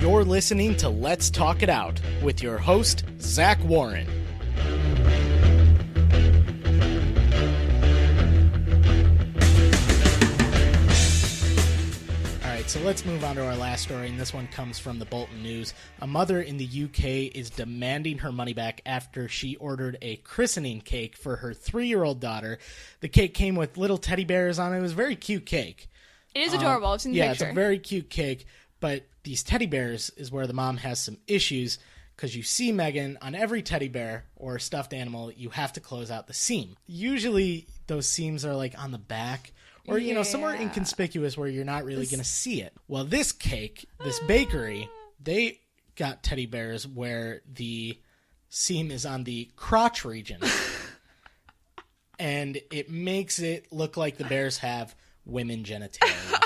You're listening to Let's Talk It Out with your host, Zach Warren. So let's move on to our last story, and this one comes from the Bolton News. A mother in the UK is demanding her money back after she ordered a christening cake for her 3-year-old daughter. The cake came with little teddy bears on it. It was a very cute cake. It is adorable. I've seen the picture. Yeah, it's a very cute cake, but these teddy bears is where the mom has some issues, because you see, Megan, on every teddy bear or stuffed animal, you have to close out the seam. Usually those seams are like on the back, or, you know, somewhere inconspicuous where you're not really going to see it. Well, this cake, this bakery, they got teddy bears where the seam is on the crotch region. And it makes it look like the bears have women genitalia.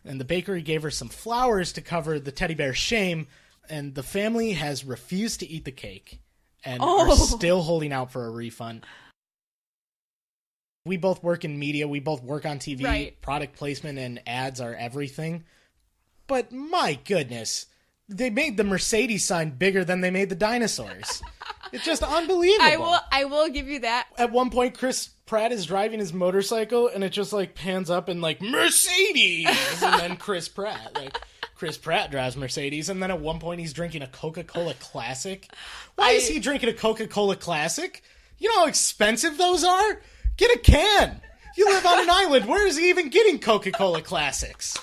And the bakery gave her some flowers to cover the teddy bear's shame, and the family has refused to eat the cake and are still holding out for a refund. We both work in media. We both work on TV. Right. Product placement and ads are everything. But my goodness, they made the Mercedes sign bigger than they made the dinosaurs. It's just unbelievable. I will give you that. At one point, Chris Pratt is driving his motorcycle, and it just like pans up and like, Mercedes! And then Chris Pratt drives Mercedes, and then at one point he's drinking a Coca-Cola Classic. Why is he drinking a Coca-Cola Classic? You know how expensive those are? Get a can! You live on an island. Where is he even getting Coca-Cola Classics?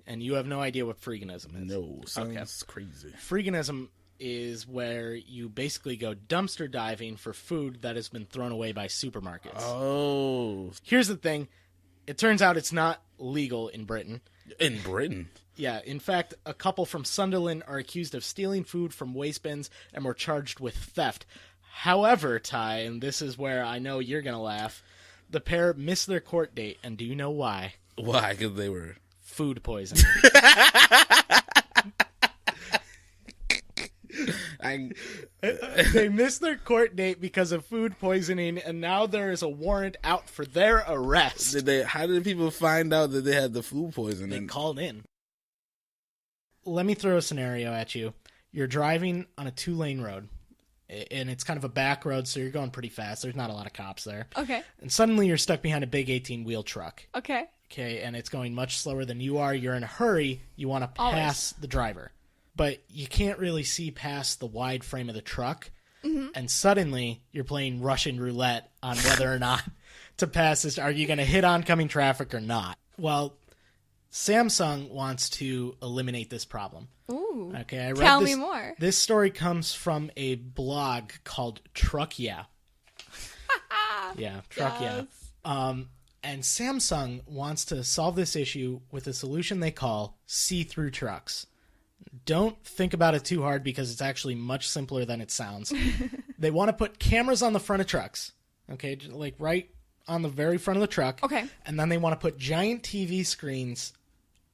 And you have no idea what freeganism is. No, sounds crazy. Freeganism is where you basically go dumpster diving for food that has been thrown away by supermarkets. Oh. Here's the thing. It turns out it's not legal in Britain. In Britain? Yeah. In fact, a couple from Sunderland are accused of stealing food from waste bins and were charged with theft. However, Ty, and this is where I know you're going to laugh, the pair missed their court date, and do you know why? Why? Because they were... food poisoning. They missed their court date because of food poisoning, and now there is a warrant out for their arrest. How did people find out that they had the food poisoning? They called in. Let me throw a scenario at you. You're driving on a 2-lane road, and it's kind of a back road, so you're going pretty fast. There's not a lot of cops there. Okay. And suddenly you're stuck behind a big 18-wheel truck. Okay. Okay, and it's going much slower than you are. You're in a hurry. You want to pass the driver. But you can't really see past the wide frame of the truck. Mm-hmm. And suddenly you're playing Russian roulette on whether or not to pass this. Are you going to hit oncoming traffic or not? Well, Samsung wants to eliminate this problem. Ooh. Okay, Tell me more. This story comes from a blog called Truck Yeah. Yeah, Truck Yes. Yeah. And Samsung wants to solve this issue with a solution they call see-through trucks. Don't think about it too hard because it's actually much simpler than it sounds. They want to put cameras on the front of trucks, okay, like right on the very front of the truck. Okay. And then they want to put giant TV screens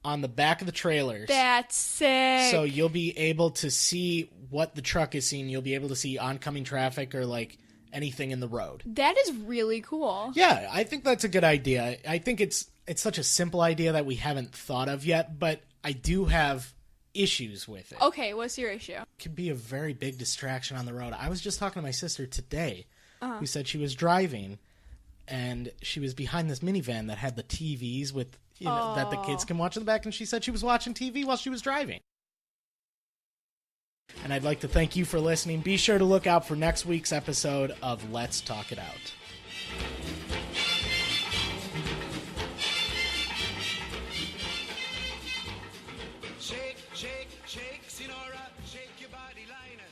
on the back of the trailers. That's sick. So you'll be able to see what the truck is seeing. You'll be able to see oncoming traffic or like anything in the road. That is really cool. Yeah, I think that's a good idea. I think it's such a simple idea that we haven't thought of yet, but I do have issues with it. Okay, what's your issue? It can be a very big distraction on the road. I was just talking to my sister today, who said she was driving, and she was behind this minivan that had the TVs with, you know, that the kids can watch in the back, and she said she was watching TV while she was driving. And I'd like to thank you for listening. Be sure to look out for next week's episode of Let's Talk It Out. Shake, shake, shake, Sinora, shake your body liner.